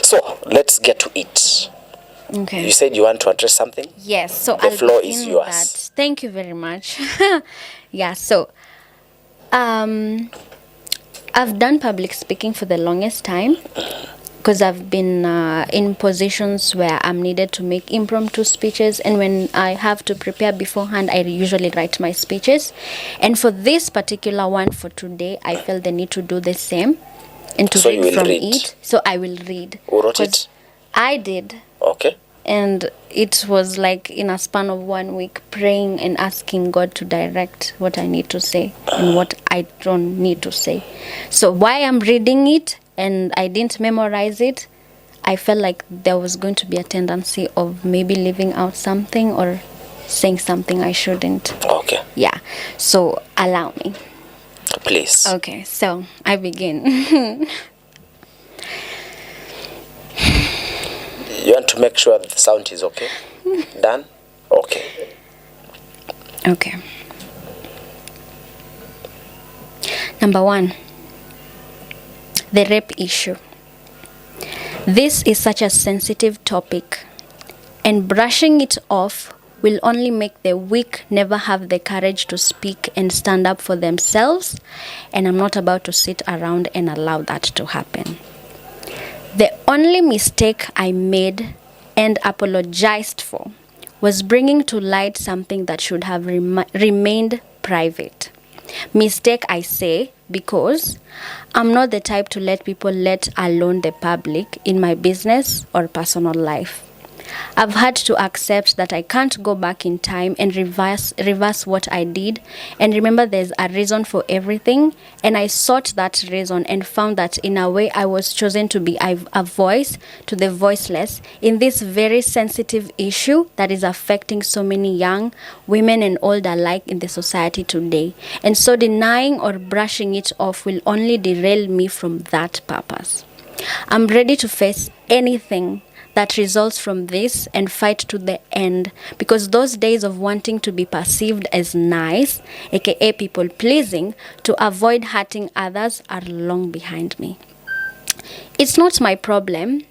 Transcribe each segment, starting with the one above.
So let's get to it. Okay. You said you want to address something? Yes. So the floor is yours. That. Thank you very much. Yeah. So, I've done public speaking for the longest time because I've been in positions where I'm needed to make impromptu speeches, and when I have to prepare beforehand, I usually write my speeches. And for this particular one for today, I felt the need to do the same and to read from it. So I will read. Who wrote it? I did. Okay. And it was like in a span of 1 week, praying and asking God to direct what I need to say and what I don't need to say. So why I'm reading it and I didn't memorize it, I felt like there was going to be a tendency of maybe leaving out something or saying something I shouldn't. Okay. Yeah. So allow me. Please. Okay, so I begin. You want to make sure that the sound is okay? Done? Okay. Okay. Number 1, the rape issue. This is such a sensitive topic, and brushing it off will only make the weak never have the courage to speak and stand up for themselves, and I'm not about to sit around and allow that to happen. The only mistake I made and apologized for was bringing to light something that should have remained private. Mistake, I say, because I'm not the type to let people, let alone the public, in my business or personal life. I've had to accept that I can't go back in time and reverse what I did. And remember, there's a reason for everything. And I sought that reason and found that in a way I was chosen to be a voice to the voiceless in this very sensitive issue that is affecting so many young women and old alike in the society today. And so denying or brushing it off will only derail me from that purpose. I'm ready to face anything that results from this and fight to the end, because those days of wanting to be perceived as nice, aka people pleasing, to avoid hurting others are long behind me. It's not my problem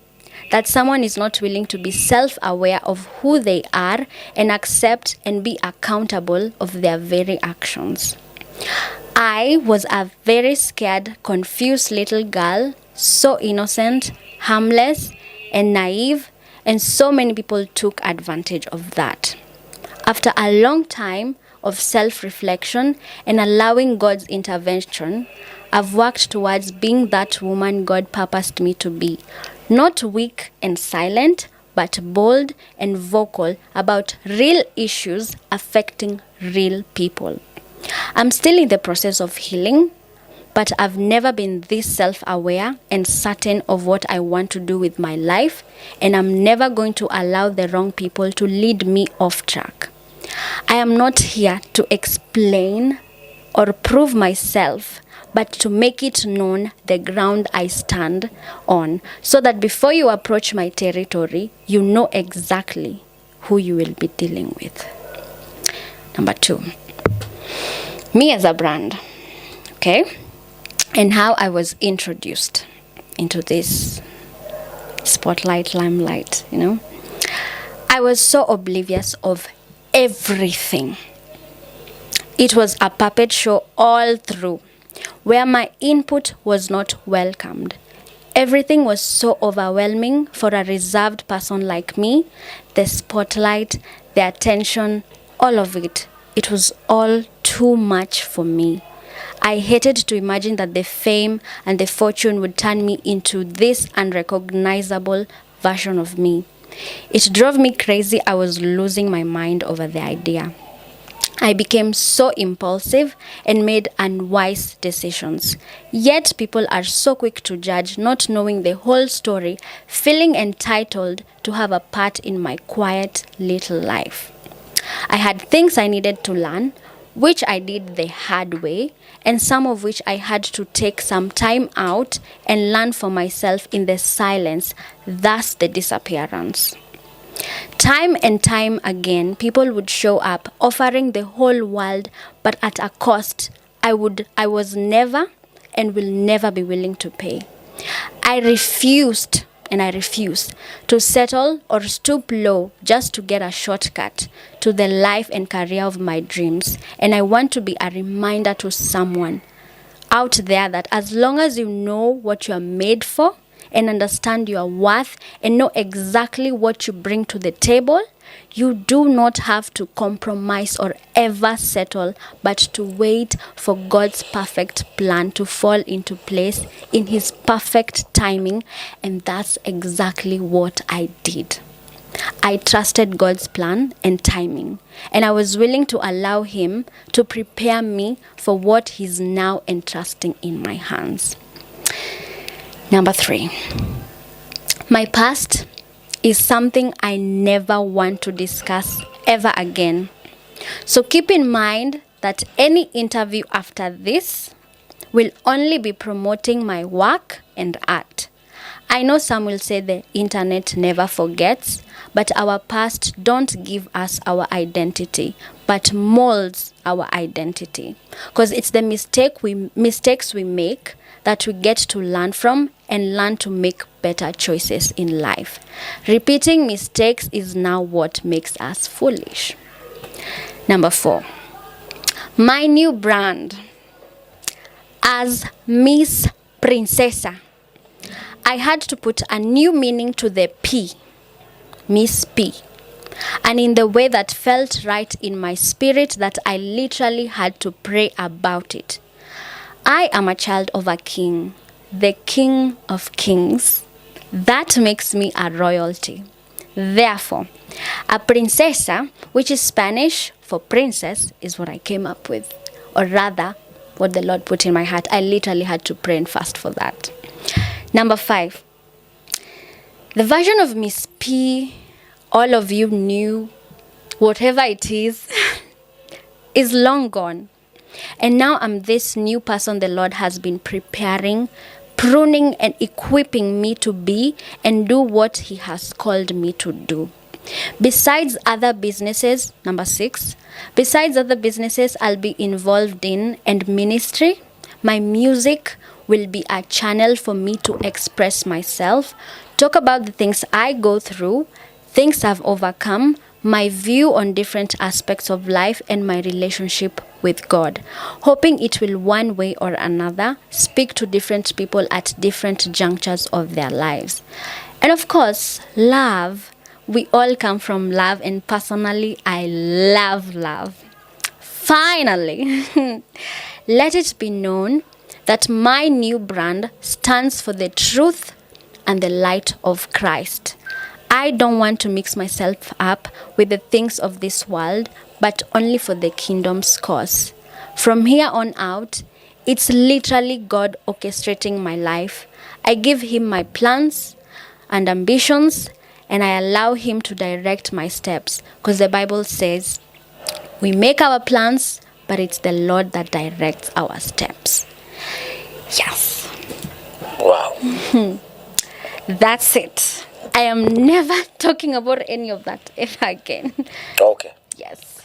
that someone is not willing to be self-aware of who they are and accept and be accountable of their very actions. I was a very scared, confused little girl, so innocent, harmless, and naive, and so many people took advantage of that. After a long time of self-reflection and allowing God's intervention, I've worked towards being that woman God purposed me to be. Not weak and silent, but bold and vocal about real issues affecting real people. I'm still in the process of healing, but I've never been this self-aware and certain of what I want to do with my life, and I'm never going to allow the wrong people to lead me off track. I am not here to explain or prove myself, but to make it known the ground I stand on, so that before you approach my territory, you know exactly who you will be dealing with. Number 2, me as a brand, okay? And how I was introduced into this spotlight, limelight, I was so oblivious of everything. It was a puppet show all through, where my input was not welcomed. Everything was so overwhelming for a reserved person like me. The spotlight, the attention, all of it. It was all too much for me. I hated to imagine that the fame and the fortune would turn me into this unrecognizable version of me. It drove me crazy. I was losing my mind over the idea. I became so impulsive and made unwise decisions. Yet people are so quick to judge, not knowing the whole story, feeling entitled to have a part in my quiet little life. I had things I needed to learn, which I did the hard way, and some of which I had to take some time out and learn for myself in the silence, thus the disappearance. Time and time again, people would show up offering the whole world, but at a cost I was never and will never be willing to pay. I refused and I refuse to settle or stoop low just to get a shortcut to the life and career of my dreams. And I want to be a reminder to someone out there that as long as you know what you are made for and understand your worth and know exactly what you bring to the table, you do not have to compromise or ever settle, but to wait for God's perfect plan to fall into place in His perfect timing. And that's exactly what I did. I trusted God's plan and timing, and I was willing to allow Him to prepare me for what He's now entrusting in my hands. Number 3, my past is something I never want to discuss ever again. So keep in mind that any interview after this will only be promoting my work and art. I know some will say the internet never forgets, but our past don't give us our identity, but molds our identity. Because it's the mistakes we make that we get to learn from and learn to make better choices in life. Repeating mistakes is now what makes us foolish. Number 4, my new brand as Miss Princesa. I had to put a new meaning to the P, Miss P, and in the way that felt right in my spirit that I literally had to pray about it. I am a child of a king, the King of Kings. That makes me a royalty. Therefore, a princesa, which is Spanish for princess, is what I came up with, or rather, what the Lord put in my heart. I literally had to pray and fast for that. Number 5, the version of Miss P all of you knew, whatever it is long gone. And now I'm this new person the Lord has been preparing, pruning and equipping me to be and do what He has called me to do. Besides other businesses, number 6, besides other businesses I'll be involved in and ministry, my music will be a channel for me to express myself, talk about the things I go through, things I've overcome, my view on different aspects of life and my relationship with God, hoping it will one way or another speak to different people at different junctures of their lives. And of course, love. We all come from love, and personally, I love love. Finally, let it be known that my new brand stands for the truth and the light of Christ. I don't want to mix myself up with the things of this world, but only for the kingdom's cause. From here on out, it's literally God orchestrating my life. I give Him my plans and ambitions, and I allow Him to direct my steps, because the Bible says we make our plans, but it's the Lord that directs our steps. Yes. Wow. That's it. I am never talking about any of that ever again. Okay. Yes.